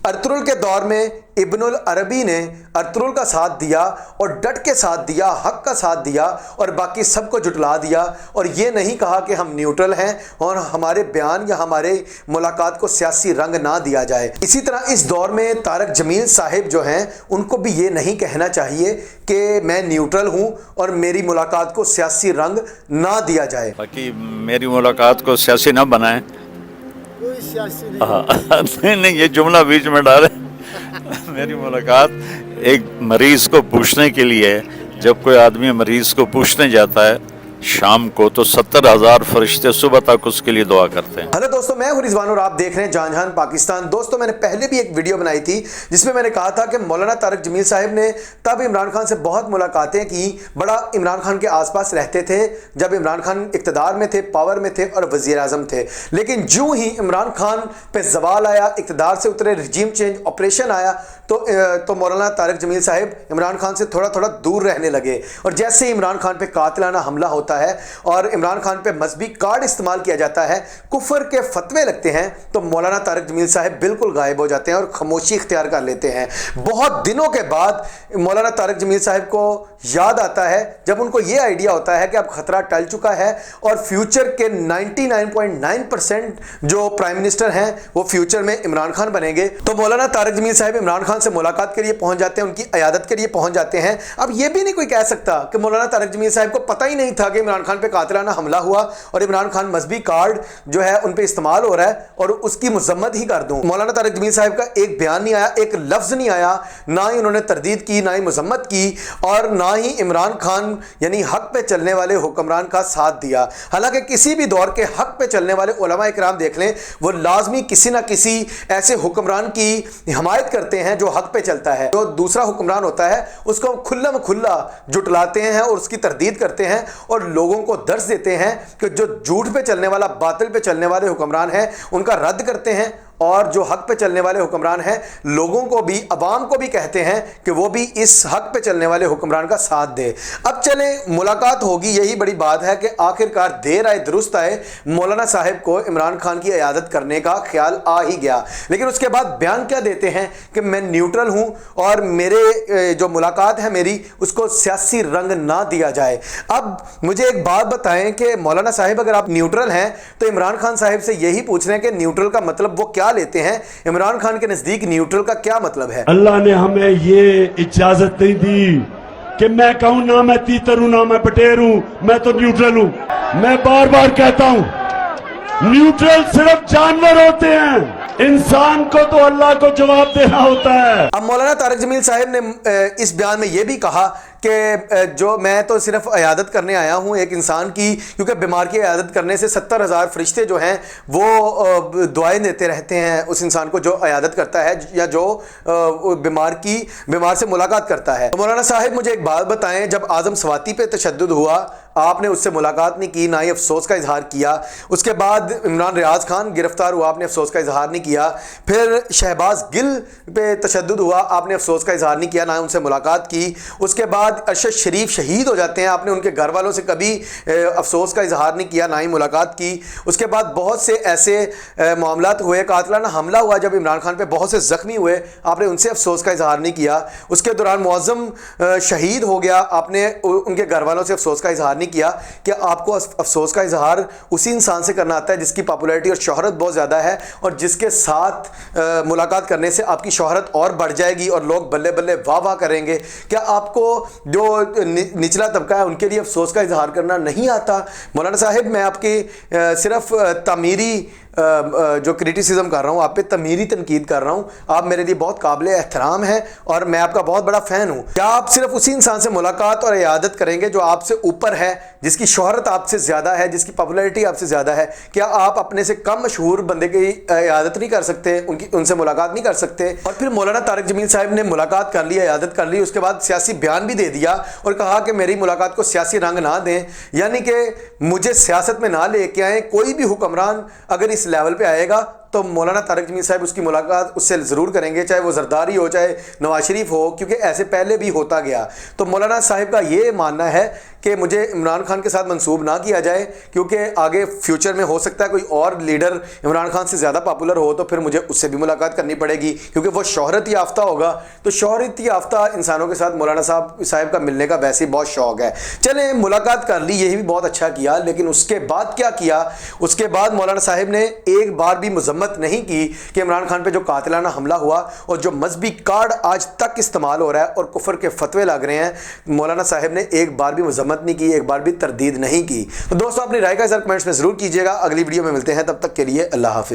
Ertugrul के दौर में इब्नुल अरबी ने अर्तुगरुल का साथ दिया और डट के साथ दिया, हक का साथ दिया और बाकी सबको जुटला दिया, और ये नहीं कहा कि हम न्यूट्रल हैं और हमारे बयान या हमारे मुलाकात को सियासी रंग ना दिया जाए। इसी तरह इस दौर में तारक जमील साहिब जो हैं उनको भी ये नहीं कहना चाहिए कि मैं न्यूट्रल हूँ और मेरी मुलाकात को सियासी रंग ना दिया जाए। बाकी मेरी मुलाकात को सियासी ना बनाएं। कोई सियासी नहीं। नहीं, ये जुमला बीच में डाले। मेरी मुलाकात एक मरीज़ को पूछने के लिए है। जब कोई आदमी मरीज़ को पूछने जाता है शाम को तो 70,000 फरिश्ते सुबह तक उसके लिए दुआ करते हैं। हेलो दोस्तों, मैं हूं रिजवान और आप देख रहे हैं जान जहान पाकिस्तान। दोस्तों, मैंने पहले भी एक वीडियो बनाई थी जिसमें मैंने कहा था कि मौलाना तारक जमील साहिब ने तब इमरान खान से बहुत मुलाकातें की, बड़ा इमरान खान के आसपास रहते थे जब इमरान खान इक़्तिदार में थे, पावर में थे और वज़ीर आज़म थे। लेकिन जो ही इमरान खान पे जवाल आया, इक़्तिदार से उतरे, रिजीम चेंज ऑपरेशन आया, तो मौलाना तारक जमील साहिब इमरान खान से थोड़ा थोड़ा दूर रहने लगे। और जैसे ही इमरान खान पे कातिलाना हमला होता है और इमरान खान पे मजहबी कार्ड इस्तेमाल किया जाता है, कुफर के फतवे लगते हैं, तो मौलाना तारक जमील साहिब बिल्कुल गायब हो जाते हैं और खामोशी इख्तियार कर लेते हैं। बहुत दिनों के बाद मौलाना तारक जमील साहिब को याद आता है, जब उनको ये आइडिया होता है कि अब खतरा टल चुका है और फ्यूचर के 99.9% जो प्राइम मिनिस्टर हैं वो फ्यूचर में इमरान खान बनेंगे, तो मौलाना तारक जमील साहिब इमरान खान से मुलाकात के लिए पहुंच जाते हैं, उनकी अयादत के लिए पहुंच जाते हैं। अब ये भी नहीं कोई कह सकता कि मौलाना तारक जमील साहिब को पता ही नहीं था कि इमरान खान पे कातिलाना हमला हुआ और इमरान खान मजहबी कार्ड जो है उन पे इस्तेमाल हो रहा है और उसकी मजम्मत ही कर दूं। मौलाना तारक जमील साहिब का एक बयान नहीं आया, एक लफ्ज नहीं आया, ना ही उन्होंने तरदीद की, ना ही मजम्मत की और ना ही इमरान खान यानी हक पे चलने वाले हुक्मरान का साथ दिया। हालांकि किसी भी दौर के हक पे चलने वाले उलमा इकराम देख लें, वो लाजमी किसी ना किसी ऐसे हुक्मरान की हमायत करते हैं जो हक पे चलता है। जो दूसरा हुक्मरान होता है उसको खुल्ला में खुल्ला जुटलाते हैं और उसकी तरदीद करते हैं और लोगों को दर्ज देते हैं कि जो झूठ पे चलने वाला, बातिल पे चलने वाले हुक्मरान हैं उनका रद्द करते हैं, और जो हक पे चलने वाले हुक्मरान हैं लोगों को भी, अवाम को भी कहते हैं कि वो भी इस हक पे चलने वाले हुक्मरान का साथ दे। अब चले मुलाकात होगी, यही बड़ी बात है कि आखिरकार देर आए दुरुस्त आए, मौलाना साहिब को इमरान खान की इयादत करने का ख्याल आ ही गया। लेकिन उसके बाद बयान क्या देते हैं कि मैं न्यूट्रल हूं और मेरे जो मुलाकात है मेरी उसको सियासी रंग ना दिया जाए। अब मुझे एक बात बताएं कि मौलाना साहिब अगर आप न्यूट्रल हैं तो इमरान खान साहिब से यही पूछ रहे हैं कि न्यूट्रल का मतलब वो क्या लेते हैं, इमरान खान के नजदीक न्यूट्रल का क्या मतलब है। अल्लाह ने हमें ये इजाजत नहीं दी कि मैं कहूं ना मैं तीतर हूं ना मैं बटेर हूं, मैं तो न्यूट्रल हूं। मैं बार बार कहता हूं न्यूट्रल सिर्फ जानवर होते हैं, इंसान को तो अल्लाह को जवाब देना होता है। अब मौलाना तारक जमील साहिब ने इस बयान में यह भी कहा कि जो मैं तो सिर्फ अयादत करने आया हूं एक इंसान की, क्योंकि बीमार की अयादत करने से 70,000 फरिश्ते जो हैं वो दुआएं देते रहते हैं उस इंसान को जो अयादत करता है या जो बीमार से मुलाकात करता है। तो मौलाना साहिब मुझे एक बात बताएं, जब आज़म स्वाति पे तशद्दुद हुआ आपने उससे मुलाकात नहीं की, ना ही अफसोस का इजहार किया। उसके बाद इमरान रियाज खान गिरफ्तार हुआ, आपने अफसोस का इजहार नहीं किया। फिर शहबाज गिल पे तशद्दुद हुआ, आपने अफसोस का इजहार नहीं किया, ना उनसे मुलाकात की। उसके बाद अरशद शरीफ शहीद हो जाते हैं, आपने उनके घर वालों से कभी अफसोस का इजहार नहीं किया, ना ही मुलाकात की। उसके बाद बहुत से ऐसे मामलात हुए, कातिलाना हमला हुआ जब इमरान खान पे बहुत से ज़ख्मी हुए, आपने उनसे अफसोस का इजहार नहीं किया। उसके दौरान मुअज़्ज़म शहीद हो गया, आपने उनके घर वालों से अफसोस का इजहार नहीं किया। कि आपको अफसोस का इजहार उसी इंसान से करना आता है जिसकी पॉपुलैरिटी और शोहरत बहुत ज़्यादा है और जिसके साथ मुलाकात करने से आपकी शोहरत और बढ़ जाएगी और लोग बल्ले बल्ले वाह वाह करेंगे। क्या आपको जो निचला तबका है उनके लिए अफसोस का इजहार करना नहीं आता? मौलाना साहिब, मैं आपकी सिर्फ तामीरी जो क्रिटिसिज्म कर रहा हूँ, आप पे तमीरी तनकीद कर रहा हूँ, आप मेरे लिए बहुत काबिल एहतराम है और मैं आपका बहुत बड़ा फ़ैन हूँ। क्या आप सिर्फ उसी इंसान से मुलाकात और इयादत करेंगे जो आपसे ऊपर है, जिसकी शोहरत आपसे ज़्यादा है, जिसकी पॉपुलैरिटी आपसे ज़्यादा है? क्या आप अपने से कम मशहूर बंदे की इयादत नहीं कर सकते, उनसे मुलाकात नहीं कर सकते? और फिर मौलाना तारक जमील साहिब ने मुलाकात कर ली, इयादत कर ली, उसके बाद सियासी बयान भी दे दिया और कहा कि मेरी मुलाकात को सियासी रंग ना दें, यानी कि मुझे सियासत में ना लेके आए। कोई भी हुक्मरान अगर इस लेवल पे आएगा तो मौलाना तारक जमील साहब उसकी मुलाकात उससे ज़रूर करेंगे, चाहे वो जरदारी हो चाहे नवाज शरीफ हो, क्योंकि ऐसे पहले भी होता गया। तो मौलाना साहिब का ये मानना है کہ مجھے عمران خان کے ساتھ منسوب نہ کیا جائے، کیونکہ آگے فیوچر میں ہو سکتا ہے کوئی اور لیڈر عمران خان سے زیادہ پاپولر ہو تو پھر مجھے اس سے بھی ملاقات کرنی پڑے گی، کیونکہ وہ شہرت یافتہ ہوگا، تو شہرت یافتہ انسانوں کے ساتھ مولانا صاحب کا ملنے کا ویسے ہی بہت شوق ہے۔ چلیں ملاقات کر لی، یہی بھی بہت اچھا کیا، لیکن اس کے بعد کیا کیا؟ اس کے بعد مولانا صاحب نے ایک بار بھی مذمت نہیں کی کہ عمران خان پہ جو قاتلانہ حملہ ہوا اور جو مذہبی کارڈ آج تک استعمال ہو رہا ہے اور کفر کے فتوے لگ رہے ہیں، مولانا صاحب نے ایک بار بھی مذمت نہیں کی، ایک بار بھی تردید نہیں کی۔ تو دوستو اپنی رائے کا اظہار کمنٹس میں ضرور کیجیے گا۔ اگلی ویڈیو میں ملتے ہیں، تب تک کے لیے اللہ حافظ۔